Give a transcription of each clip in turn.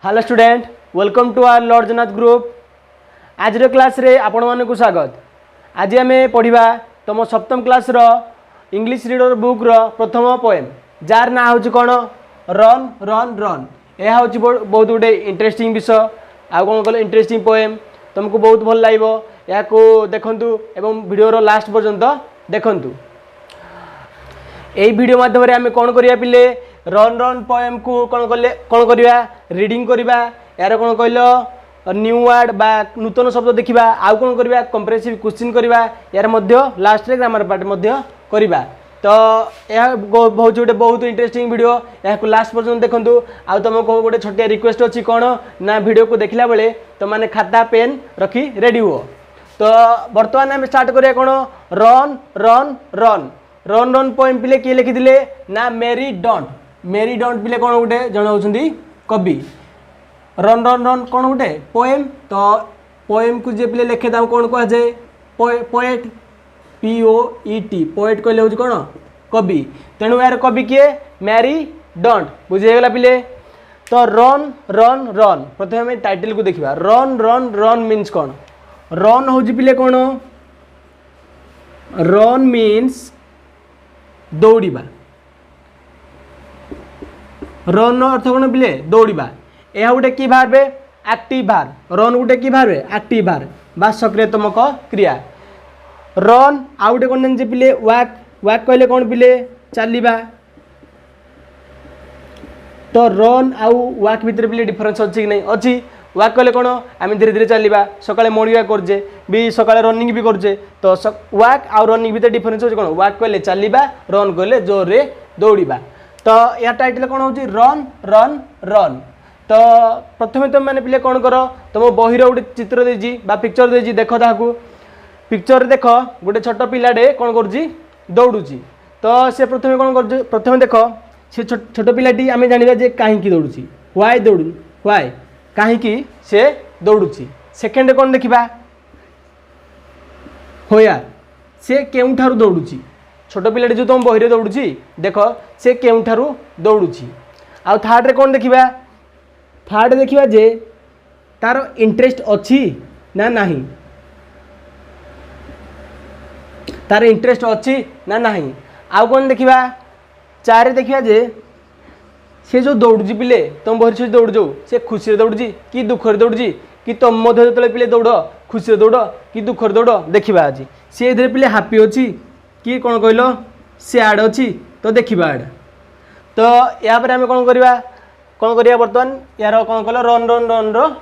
Hello student, welcome to our lord Jagannath group. आज class रे आपण मानक स्वागत। आज आम पढ़ा तुम सप्तम क्लास रो इंग्लिश रीडर बुक रो प्रथम पोएम जार ना हूँ कौन रन रन रन। यह हूँ बहुत गोटे इंटरेस्टिंग विषय। आउ कौन कल इंटरेस्टिंग पोएम तुमको बहुत भल लगे। या देखु एवं वीडियो लास्ट पर्यंत देखु। यही वीडियो माध्यम आम कौन करिया पिले रन रन पोएम को कौन करिया रीडिंग करिया। यार कौन कहल न्यू वर्ड बा नूतन शब्द देखा। आउ कौन करिया कंप्रेहेंसिव क्वेश्चन करिया। यार मध्य लास्ट रे ग्रामर पार्ट मध्य करिया। तो यह बहुत गोटे बहुत इंटरेस्टिंग वीडियो। यहाँ लास्ट पर्यंत देखु। आउ तुमको गोटे छोटिया रिक्वेस्ट अच्छी कौन ना वीडियो को देखला बेले तुम मैंने खाता पेन रखी रेडी हुओ। तो बर्तमान आम स्टार्ट करिया कौन run run run run run poem पिले किए लिखिले ना मेरी डोंट पिले कौन गोटे जन होती कवि। रन रन रन कौन गोटे पोएम। तो पोएम को जे पिले लिखे कौन कह जाए पोएट POET पोएट कहले हूँ कौन कवि। तेणु यार कवि किए मैरी डोंट बुझीगला पिले। तो रन रन रन प्रथम टाइटल को देखा। रन रन रन मीन्स कौन। रन हूँ पिले कौन रन मीन्स दौड़ा। रन अर्थ कौन पिले दौड़ा। यह गोटे कि भार एक्टिव भार। रन गोटे कि भार एक्टिव भार बा सक्रियतमक क्रिया। रन आउ गोटे कौन जान पिले वाक वाक कहले कौन पिले चलवा। तो रन आउ वाक भितर पिले डिफरेंस अच्छी कि नहीं अच्छी। वाक कहले कौन आम धीरे धीरे चलवा सकाଳେ मॉर्निंग वाक करजे भी सकाଳେ रनिंग भी करजे। तो वाक आउ रनिंग भितर डिफरेंस होची कौन वाक कहले चलवा रन कहले जोर रे दौड़ा। तो यह टाइटल कौन होची रन रन रन। तो प्रथम तुम मैंने पिले कौन कर तुम बही गोटे चित्र देजी बा पिक्चर देजी देख ताकू पिक्चर देख गोटे छोट पिलाटे कौन करुँची दौड़ुची। तो से प्रथम कौन कर प्रथम देख से छोट पिलाटी आम जाना जे कहीं दौड़ुची व्हाई दौड़ू व्हाई कहीं से दौड़ुची। सेकेंड कौन देखा होया से केउठारू दौड़ुची। छोट पिलाटी जो तुम बही दौड़ुची देख से केउठारू दौड़ुची। आउ थर्ड रे कौन देखा थर्ड देखा जे तार इंटरेस्ट अच्छी ना नहीं तार इंटरेस्ट अच्छी ना नहीं। आउ कौन देखा चार देखा जे से जो दौड़ुची पिले तुम बहरी से दौड़ जाऊ से खुशी दौड़ी कि दुखर दौड़ी कि तुम जो पिले दौड़ खुशी दौड़ कि दुखर दौड़ देखा। आज सी पिले हापी अच्छी कि कौन कहल सैड अच्छी तो देखा आड़। तो या आम कौन करिया बर्तमान यार कौन कल run run run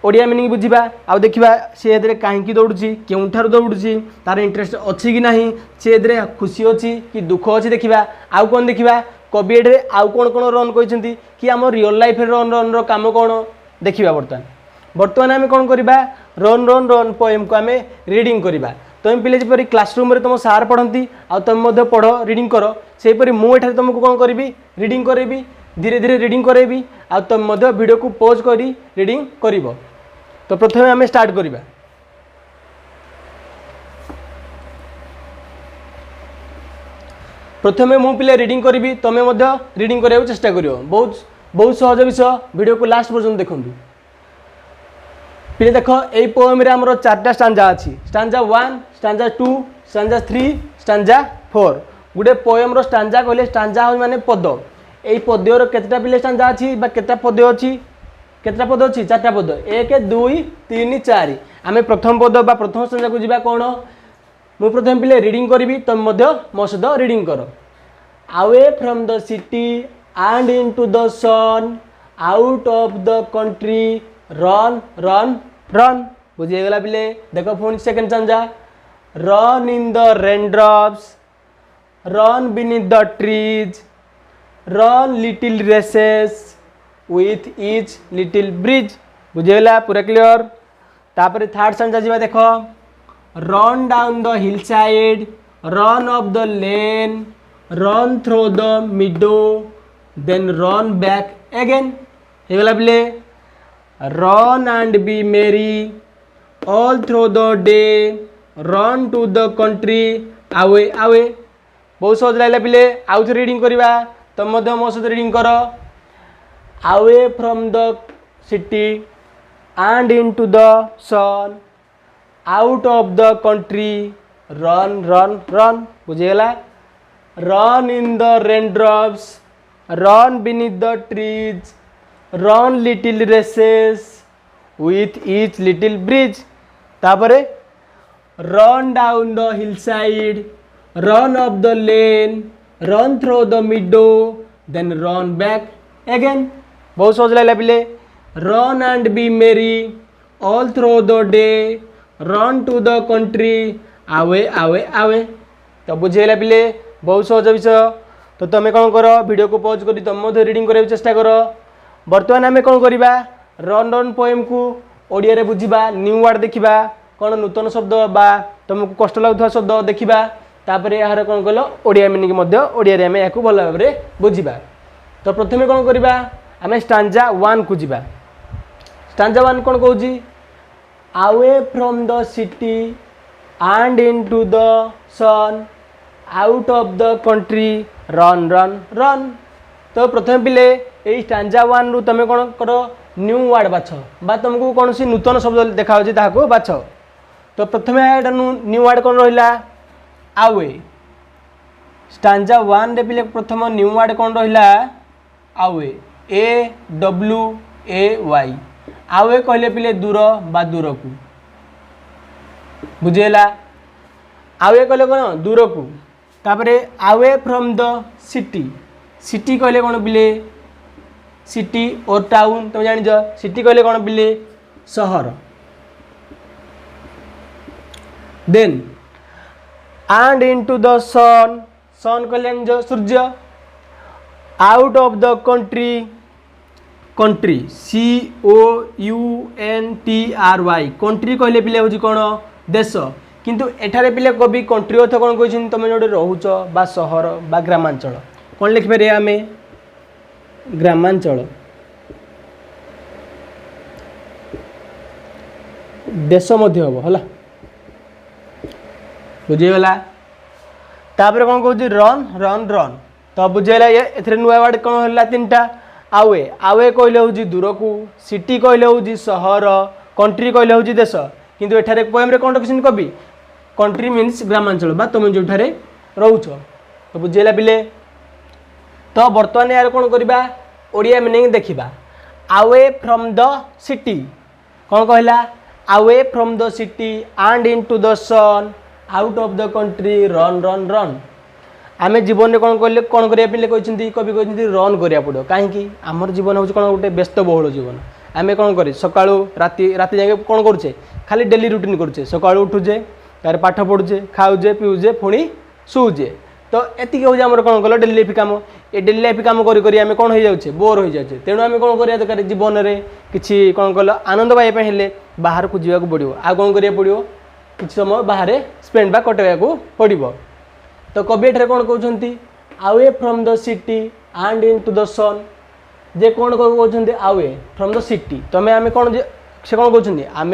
Odia meaning बुझा। आउ देखा सी कहीं दौड़ुची केउठारू दौड़ुची तार इंटरेस्ट अच्छी कि नहीं सी खुशी अच्छी कि दुख अच्छी देखा। आउ कौन देखा कवि एड्रे आउ कौन कौन रन कहते कि आम रियल लाइफ रन रन काम कौन देखा। बर्तमान आम कौन करवा रन रन रन पोएम को आम रीडिंग करवा। तुम पिले जपरी क्लासरूम रे तुम सार पढ़ती आ तुम पढ़ रीडिंग कर सेपरी मुझे तुमको कौन करी रीडिंग करेबी धीरे धीरे रीडिंग करेबी आ तुम वीडियो को पॉज करी रीडिंग करिवो। तो प्रथमे आम स्टार्ट करवा। प्रथमे मु पिले रीडिंग करी तुम रीडिंग करने चेष्टा कर। बहुत बहुत सहज विषय वीडियो को लास्ट पर्यंत देखु। पिले देख यही पोएम रे हमर चारटा स्टांजा अच्छी स्टांजा 1 स्टांजा 2 स्टांजा 3 स्टांजा 4। गोटे पोएम रो स्टांजा कहले स्टांजा माने पद। यही पद्यर केतटा पिले स्टांजा अच्छी बा केतटा पद अच्छी केतटा पद अच्छी चारटा पद 1 2 3 4। आम प्रथम पद बा प्रथम स्टांजा को जीवा कौन मु प्रथम पिले रीडिंग करी तुम मो सहित रीडिंग कर। Away from the city and into the sun out of the country run run run बुझीगला पिले। देख पुणी second stanza run in the raindrops run beneath the trees run little races with each little bridge बुझीगला पूरा clear. तापर third stanza जीवा देख run down the hill side run up the lane run through the meadow then run back again हेगला पिले। Run and be merry all through the day run to the country away away. बहुत सहज लगे पिले आउ थे reading करवा तुम मो सहित रीडिंग कर। away from the city and into the sun, out of the country, run run run बुझीगला run in the raindrops, run beneath the trees, run little races with each little bridge, तापरे run down the hillside, run up the lane, run through the meadow, then run back again. बहुत सोच लगला पिले run and be merry all through the day, run to the country, away away away. तो बुझेला पिले बहुत सहज विषय. तो तुम कौन कर वीडियो को पॉज कर तुम रीडिंग कराया चेष्टा कर. बर्तमान आम कौन करवा रन रन पोएम को ओडिया रे बुझिबा, न्यू वर्ड देखिबा, कौन नूतन शब्द बा तुमको कष्ट लगुवा शब्द देखिबा, तापर यार कौन कल ओडिया मीनिंग ओडिया रे आम या भल भाव में बुझिबा. तो प्रथम कौन करवा आम स्टांजा 1 को जीवा. स्टांजा 1 कौन कहूँ away from the city and into the sun, out of the country, run run run. तो प्रथम पिले ये स्टांजा 1 रु तुम कौन कर न्यू वर्ड बाछ बा तुमको कौन सी नूतन शब्द देखा ताको बाछ. तो प्रथम न्यू वर्ड कौन रहा आवे. स्टांजा 1 रे पिले प्रथम न्यू वर्ड कौन रहा आवे, AWAY. आवे कहले पिले दूर बा दूर को बुझेला. आवे कहले कौन दूर को. तापरे आवे फ्रॉम द सिटी, सिटी कहले कौन पिले सिटी और टाउन तुम जान. सिटी कहले कौन पिले सहर. Then and into the sun, sun कहले सूर्य. Out of the country, country COUNTRY, country कहले पिले हूँ कौन देश. किंतु एठारे पिले कवि कंट्री अर्थ कौन कहते तुम जो रोच बा सहर बा ग्रामांचल कौन लिखिपारे आम ग्रामांचल. देश मध्य हम है बुझीगला. तापर कौन कहूँ रन रन रन. तो बुझेगा ये ए नुआ वर्ड कौन है 3टा. आवे, आवे कहले हूँ दूर को, सिटी कहले हूँ सहर, कंट्री कहले हूँ देश. किंतु एठारे पोएम रे कौन रखिछन कवि कंट्री मीन्स ग्रामांचल बा तुम जो रोच. तो बुझेगा पिले. तो बर्तमान यार कौन करवा ओडिया मीनिंग देखा. आवे फ्रॉम द सिटी कौन कहला away from the city and into the sun out of the country run run run. आम जीवन में कौन कहले कौन करने कवि कहते रन करा पड़ो कहीं आमर जीवन हूँ कौन गोटे व्यस्तबहुल जीवन। आम कौन कर सका राति राति जाए कौन करुचे खाली डेली रुटीन करुचे सका उठुचे तार पाठ पढ़ुचे खाऊचे पीऊचे पुणी शुचे तो एति हूँ आम कौन कल डेली लाइफ कम ये डेली लाइफ कम करें कौन हो जाऊे बोर हो जाए तेणु आम कौन करा दरकार जीवन में किसी कौन कल आनंद पाइबा बाहर को जावाक पड़ो आ कौन करा पड़ो किसी समय बाहर स्पेंड बा कटेगा पड़ो। तो कवि एठारे कौन कहते away from the city and into the sun जे कौन कहते अवे फ्रॉम द सिटी तुम आम कौन से कौन कहते आम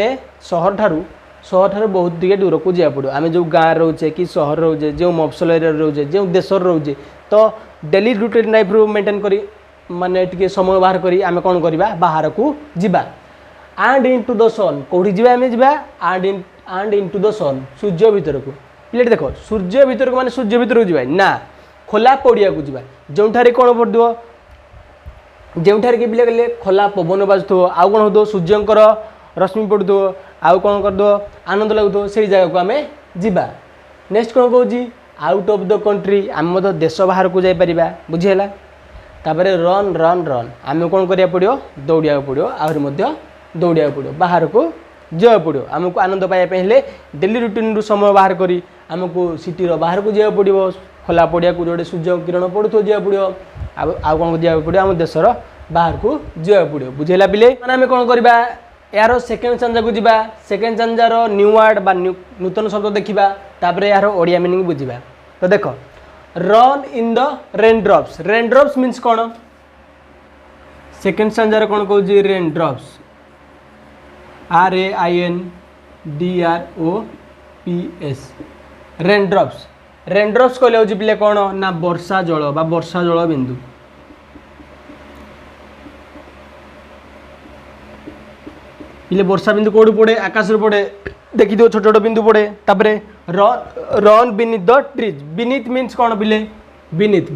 सहर ठारू बहुत दिखे दूर को जाए पड़ो आम जो गाँव रोचे कि सहर रोचे जो मफसल एरिया रोचे जो देश रोचे तो डेली रूटीन लाइफ रू मेंटेन करी माने टिके समय बाहर करी आम कौन करवा बाहर को जीवा एंड इन टू द सन कौटी जावा आम जा एंड इन टू द सन सूर्य भीतर को प्लेट देख सूर्य भीतर को माने सूर्य भीतर को जीवा ना खोला पड़िया को जीवा जोठारे कौन पड़ो जोठारे कि पिले कहले खोला पवन बाजुथो आउ कौन हो सूर्यंकर रश्मि पड़ो आउ कौन करदो आनंद लगुथो से जगह को आम जीवा। नेक्स्ट कौन कहूँ आउट ऑफ द कंट्री आम देश बाहर को जापर बुझीगला। तापर रन रन रन आम कौन करा पड़ो दौड़ा पड़ो आहरी दौड़ा पड़ो बाहर को जा पड़ो आमको आनंद पाइबा डेली रुटीन रू समय बाहर करी आमको सिटीर बाहर को जाए पड़ो खोला पड़िया को जो सूर्य किरण पड़ो जाए पड़ो आउ कौन जाए पड़ो आम देशर बाहर को जाए पड़ो बुझेगा पिले आम कौन करवा यार सेकेंड चांजा को जीवा सेकेंड चांजार न्यू वर्ड बा नूतन शब्द देखा तापर यार ओडिया मीनिंग बुझा। तो देख run in the rain drops means कौन सेकेंड चांजार कौन कहूँ rain drops RAINDROPS rain drops कहले हूँ पिले कौन ना वर्षा जल बा वर्षा जल बिंदु पिले वर्षा बिंदु कोड पड़े आकाश पड़े देखी दो छोट छोट बिंदु पड़े तापरे run beneath the trees beneath means कौन पिले बीनीथ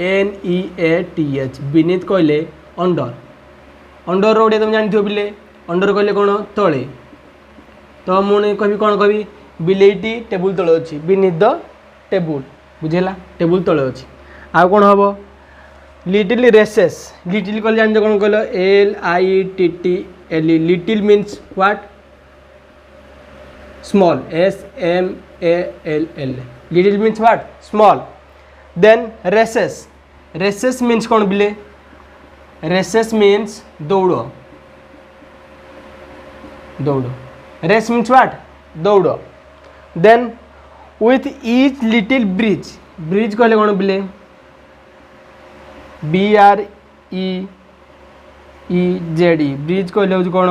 BENEATH बीनीथ कहले अंडर अंडर ओडिया तुम जानथियो पिले अंडर कहले कौन तले तो मुझे कहि कौन कहि बिलेटी टेबुल तले अछि बीनीथ द टेबुल बुझेला टेबुल तले अछि आ कौन हम लिटिल रेसेस लिटिल कहले जान कौन कहल LITTLE little means what small SMALL little means what small then races means कौन बिले races means दौड़ race means what दौड़ then with each little bridge कहले कौन बिले BREEZE ब्रिज कहले हूँ कौन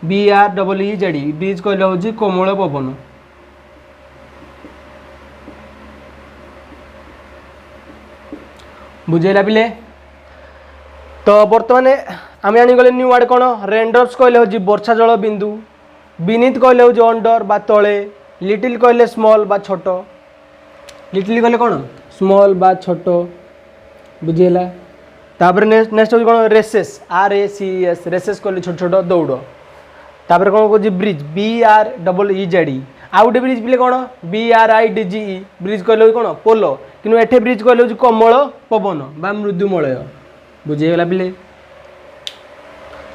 BREEZE ब्रिज कहले हूँ कोमल पवन बुझेला पिले तो बर्तमान आम जागले न्यू वार्ड कौन रेनड्रप्स कहले हूँ वर्षा जल बिंदु बीनीथ कहले हूँ अंडर बा तले लिटिल कहले स्मॉल बा छोट लिटिल कहले कौन स्मॉल बा छोट बुझेला तापर नेक्स्ट हूँ कौन रेसेस RACES रेसेस कहले छोट छोट दौड़ तापर कौन कह ब्रिज BREEZE आउ गोटे ब्रिज पिले कौन BRIDGE ब्रिज कहले कौन पोल कि एठे ब्रिज कहले कमल पवन बा मृदुमलय बुझेगला पिले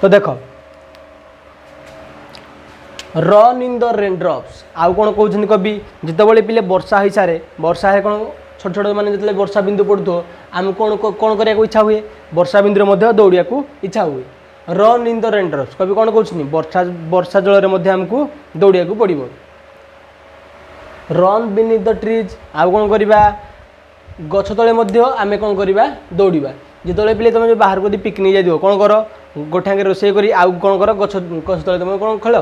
तो देख रन इन द रेनड्रप्स आउ कौन कहते कवि जिते पिले वर्षा हो सारे वर्षा है कौन छोट छोट मैंने जो वर्षा बिंदु पड़ो आम कौन कौन करने इच्छा हुए वर्षा बिंदु दौड़ा इच्छा हुए रन इन द रेनड्रप्स कवि कौन कहते वर्षा जल आमको दौड़ा पड़ो रन बीनीथ द ट्रीज आउ कौन करवा गछ तले आम कौन करवा दौड़ा जिते पिले तुम बाहर को पिकनिक जाइए कौन कर गोठांगे रोषे कर आउ कौन कर गछ तले तुम कौन खेल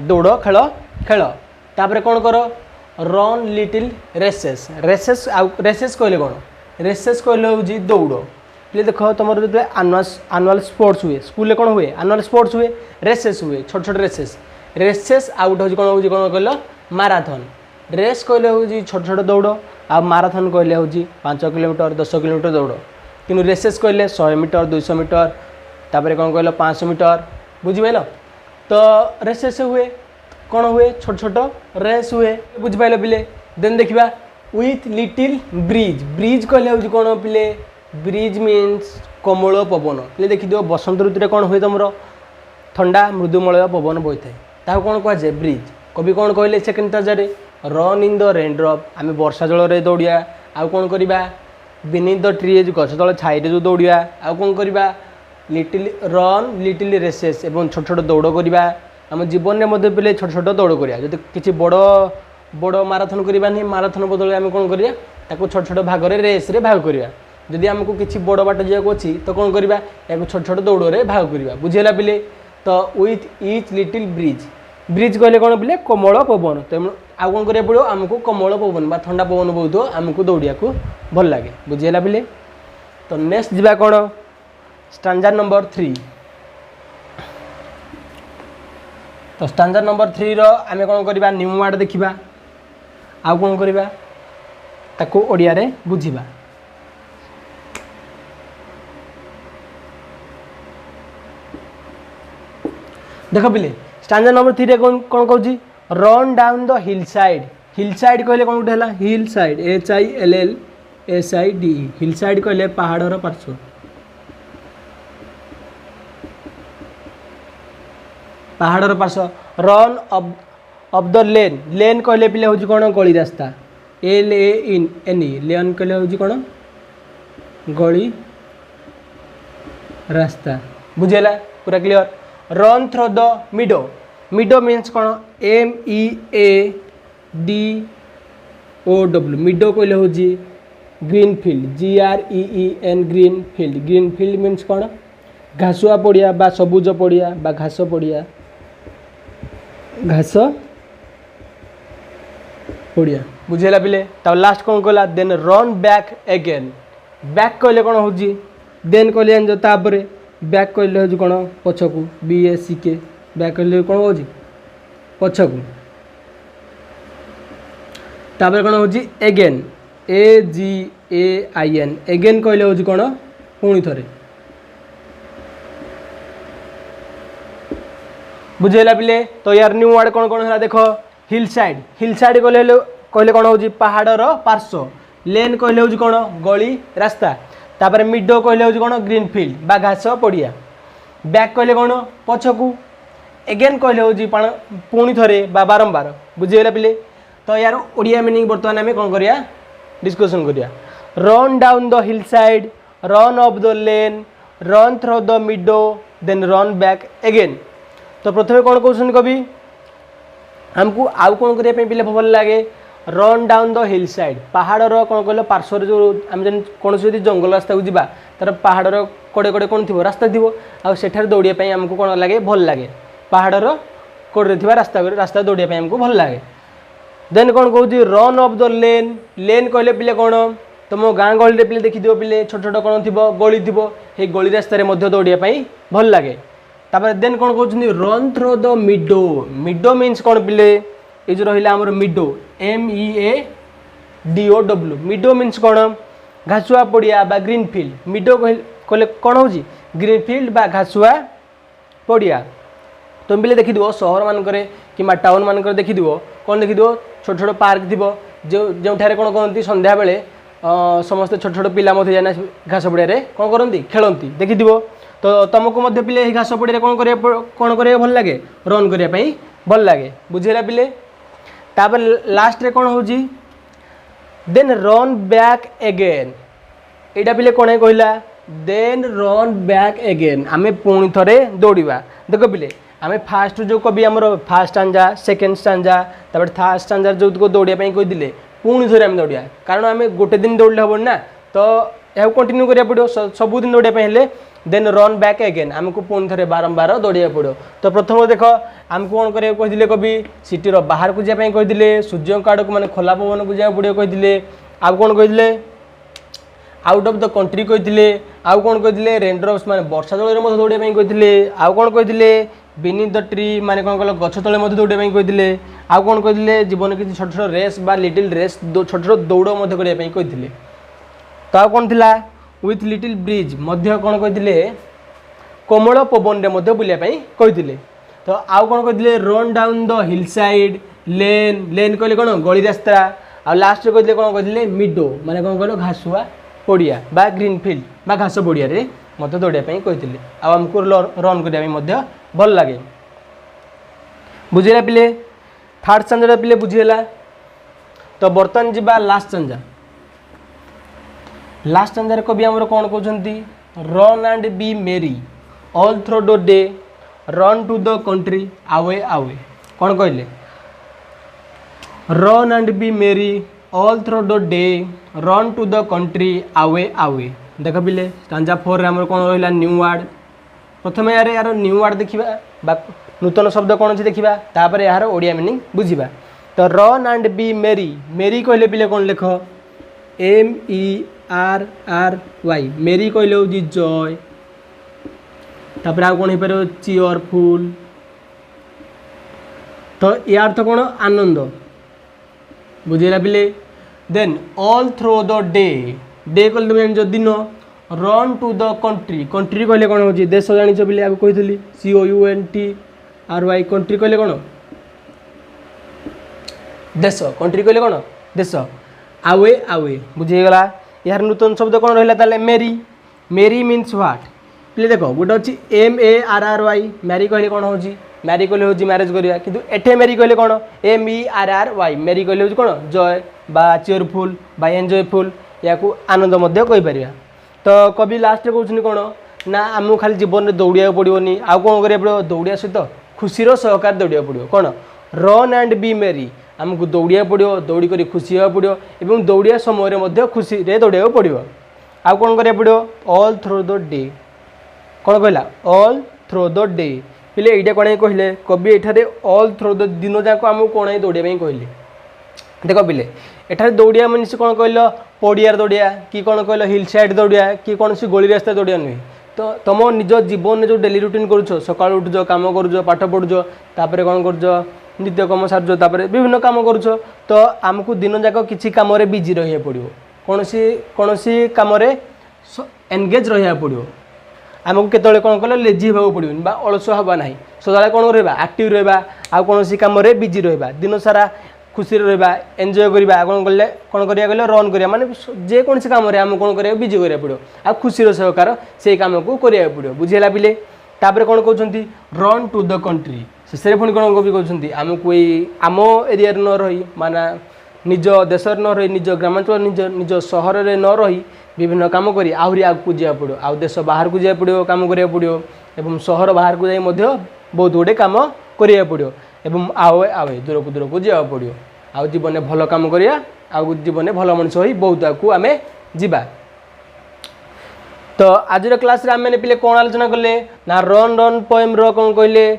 दौड़ खेल खेल तापर कौन कर रन लिटिल रेसेस रेसेस आउ रेसेस कहले कौन रेसेस कहले हूँ दौड़ पिले देख तुम जो आनुआल स्पोर्ट्स हुए स्कूल कौन हुए आनुआल स्पोर्ट्स हुए रेसेस हुए छोट छोट रेसेस रेसेस आउट हूँ कौन कह माराथन रेस कहले हूँ छोट छोट दौड़ आ माराथन कहले हूँ 5 किलोमीटर 10 किलोमीटर दौड़ कि रेसेस कहले 100 मीटर 200 मीटर तापर कौन कहल 500 मीटर बुझिपाल तो रेसेस हुए कौन हुए छोट छोट रेस हुए बुझिपाल पिले देन देखा विथ लिटिल ब्रिज ब्रिज कहले हूँ कौन पिले ब्रिज मीन्स कोमल पवन पिले देखी दियो बसंत ऋतु कौन हुए तुम ठंडा मृदुमलय पवन बही था कौन कहुए ब्रिज कवि कौन कहले सेकेंड तर्जरे रन इन द रेनड्रप आम वर्षा जल दौड़ा आउ कौन करवा बीनीथ द ट्रीज गछ तले छाई जो दौड़ा आउ कौन करवा लिटिल रन लिटिल रेसेस एवं छोट छोट दौड़ करवा आम जीवन में पिले छोट छोट दौड़ करा जो किसी बड़ बड़ माराथन करवा नहीं माराथन बदल आम कौन करा छोट छोट भाग रेस रे भाग करवा जदि आमको किसी बड़ बाट जाक अच्छी तो कौन करवा या छोट छोट दौड़ रे भाग करवा बुझेगा पिले तो with each little bridge bridge कहले कौन पिले कोमल पवन तो आउ कौन करा पड़ो आमको कोमल पवन बा ठंडा पवन बहुत आमको दौड़ा को भल लगे बुझेगा पिले तो नेक्स्ट जा कौन स्टांजा नंबर 3 तो स्टांजा नंबर 3 रो आम कौन करवा न्यू वर्ड देखा आउ कौन करवा ताको ओडिया रे बुझिबा देख पिले स्टांजा नंबर 3 रे कौन कौन कहूँ run down the hill side कहले कौन गोटे है hill side HILLSIDE hill side कहले पहाड़र पार्श्व पहाड़र पार्श्व रन अफ द लेन कहले पिले हूँ कौन गली रास्ता LANE लेन कहले हूँ कौन गली रास्ता बुझेला पूरा clear run through the meadow means कौन MEADOW मिडो कहले हूँ green field GREEN green field means कौन घासुआ पड़िया बा सबुज पड़िया बा घास पड़िया बुझेला पिले तब लास्ट कौन कहला then run back again back कहले कौन हूँ देन कहले तापर बैक कहले हूँ कौन पछकू BACK बैक कहले कौन हो पछकू तापर कौन हो एगेन AGAIN एगेन कहले हूँ कौन पुणी थे बुझेगा पिले तो यार न्यू वर्ड कौन कौन है देख हिल साइड कहले कौन हो पहाड़र पार्श्व लेन कहले हूँ कौन गली रास्ता तापर मिडो कहले हूँ कौन ग्रीन फील्ड बा घास पड़िया बैक कहले कौन पछकू एगेन कहले हूँ पुणी थे बारंबार बुझीगला पिले तो यार ओडिया मीनिंग बर्तमान आम कौन करिया डिस्कशन करिया run down the hill side run up the lane run through the meadow then run back again तो प्रथम कौन कहते कवि आमको आउ कौन करने पिले भल लगे run down the hill side पहाड़र कौन कह पार्श्वर जो आम कौन से जंगल रास्ता को जीवा तार पहाड़र कड़े कड़े कौन थी रास्ता थी आठार दौड़ापी आमको कौन लगे भल लगे पहाड़र कड़े थी रास्ता दौड़ापी आमको भल लगे देन कौन कहूँ run of the lane lane कहले पिले कौन तुम गाँ गहली पिले देखी पिले छोट छोट कौन थी गली थी ये गली रास्तार दौड़ापी भल लगे तापर देन कौन कहते run through the meadow meadow means कौन पिले ये जो रहा आमर मिडो MEADOW मिडो मीन्स कौन घासुआ पड़िया बा ग्रीन फील्ड मिडो कहले कौन हो ग्रीन फील्ड बा घासुआ पड़िया तुम पिले देखी सहर मानक कि टाउन मानक देखी कौन देखी छोट छोट पार्क थी जो कौन कहती संध्या बेले समस्ते छोट छोट पिला जाना घास पड़िया कौन करती खेलती देखी तो तुमको पिले घास पड़िया कौन कर भल लगे रन करने भल लगे बुझेगा पिले तापर लास्ट रे कौन हो देन रन बैक एगेन यहाँ पिले कौन कहला देन रन बैक एगेन आम पुणी थे दौड़ा देख पिले आम फास्ट जो कवि आम फास्ट स्टांजा सेकेंड स्टांजा तापर थर्ड स्टांजा जो दौड़ापी कहते पुणी थे आम दौड़ा कारण आम गोटे दिन दौड़े हेबन ना तो यह कंटिन्यू करा पड़ो सबुदिन दौड़ापी हेले देन रन बैक एगेन आमको पुणी थे बारंबार दौड़ा पड़ो तो प्रथम देख आमको कौन करा कहते कवि सिटीर बाहर को जाए कहते सूर्य आड़ को मैंने खोला पवन को जाए पड़ो कहते आउ कौन कहते आउट ऑफ द कंट्री कहते आउ कौन कहते रेनड्रप्स माने वर्षा जल में दौड़ापी कहते आउ कौन कहते बिनीथ द ट्री माने कौन कह गछ तले दौड़ापी कहते आउ कौन कहते जीवन किसी छोट छोट रेस बा लिटिल रेस छोट छोट दौड़ करने कहते तो आउ कौन थिला विथ लिटिल ब्रिज मध्य कौन कहते कोमल पवन रे बुलापाई कहते तो आउ कौन कहते run down the hill side lane lane कहले कौन गली रास्ता आ लास्ट कहते कौन कहते मिडो माने कौन कह घासुआ पड़िया बा ग्रीन फील्ड बा घास पड़िया रे मत दौड़ापी कहते आमको रन करने भल लगे बुझेगा पिले थर्ड स्टांजा पिले बुझीगला तो बर्तमान जी लास्ट स्टांजा लास्ट स्टांजा कवि आमर कौन कहते run and be merry all through the day run to the country away away कौन कहले run and be merry all through the day run to the country away away देख पिले stanza 4 रे आमर कौन रहा न्यू वर्ड प्रथम यार न्यू वर्ड देखा नूतन शब्द कौन अच्छी देखा तापर यार ओडिया मीनिंग बुझा तो रन एंड बी मेरी मेरी कहले पिले कौन लेख MERRY मेरी कहले हूँ जय तापर आउ कौन हो पार चियरफुल तो या अर्थ कौन आनंद बुझेगा पिले then all through the day day कहले तुम दिन run to the country country कहले कौन हो देश जान पिले आपको कही COUNTRY कंट्री कहले कौन देश कंट्री कहले कौन देश आवे आवे बुझीगला यार नूतन शब्द कौन रहा ताले मेरी मेरी मीन्स व्हाट पिले देख गोटे अच्छी MARRY मैरी कहले कौन हो मैरी कहले हूँ मैरेज करवा कि एठे मेरी कहले कौन MERRY मेरी कहले हूँ कौन जय बा चियरफुल बा एंजयफुल या आनंद कहीपर तो कवि लास्ट कहते कौन ना आमको खाली जीवन में दौड़ा पड़ोनी आउ कौन करा पड़ो दौड़ा सहित खुशी सहकार दौड़ा पड़ो कौन रन एंड बी मेरी आमको दौड़ा पड़ो दौड़ी कर खुशी हाँ पड़ो और दौड़ा समय खुशी दौड़ा पड़ो आउ कौन करा पड़ो ऑल थ्रो द डे कौन कहला ऑल थ्रो द डे पिले यहाँ कौन कहले कवि एठारे ऑल थ्रो द दिन जाक आमको कौन दौड़ापी कहले देख पिले एठारे दौड़िया मीनस कौन कहल पड़ियार दौड़िया कि कौन कहल हिल साइड दौड़िया कि कौन सी गली रास्ता दौड़िया नुहे तो तो तुम निज जीवन जो डेली रूटीन करुच सका उठुच कम करुच पाठ पढ़ुच तापर कौन करुच नित्य कम सार्ज तापर विभिन्न कम करुच तो आमको दिन जाक किसी कम बिजी रही पड़ो कौन सी कम एनगेज रहा पड़ो आमको केतले कौन कले लेजी होगा पड़ोनी अलसुआ हवा ना सदा कौन रहा आक्टिव रहा आ कौन सी कम बिजी रहा दिन सारा खुशी रहा एंजॉय करवा कौन कले कौन करा गले रन करा माने जेकोसी कम आम कौन करा बिजी करा पड़ो आ खुशी सहकार से कम को करा पड़ो बुझेगा पिले तापर कौन कहते रन टू द कंट्री शेष पुणी कौन कवि कहते आमको आम एरिया न रही माना निज देश न रही निज ग्रामांचल निज सहर में न रही विभिन्न कम कर आहरी आगे जावा पड़ो आ देश बाहर को जावा पड़ो कम करा पड़ो एवं सहर बाहर को जाई बहुत गुड़े कम करा पड़ो एवं आवे आवे दूर को जावा पड़ो आ जीवन में भल कम करिया आ जीवन में भल मनुष्य हो बहुत आगे आम जा तो आज क्लास आम मैंने पिले कौन आलोचना कले ना रन रन पोएम कौन कहले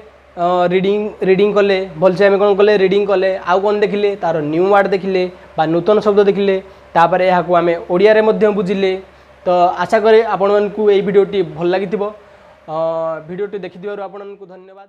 रीडिंग कले भलसे आम कौन कले रीडिंग कले आउ कौन देखिले तार न्यू वर्ड देखिले बा नूतन शब्द देखिले तापर यहाँ आम ओडिया रे मध्य बुझिले तो आशा करे आपण मानकु एई भिडियोटी भल लागिथिबो भिडियोटी देखिथिबारु आपण मानकु धन्यवाद।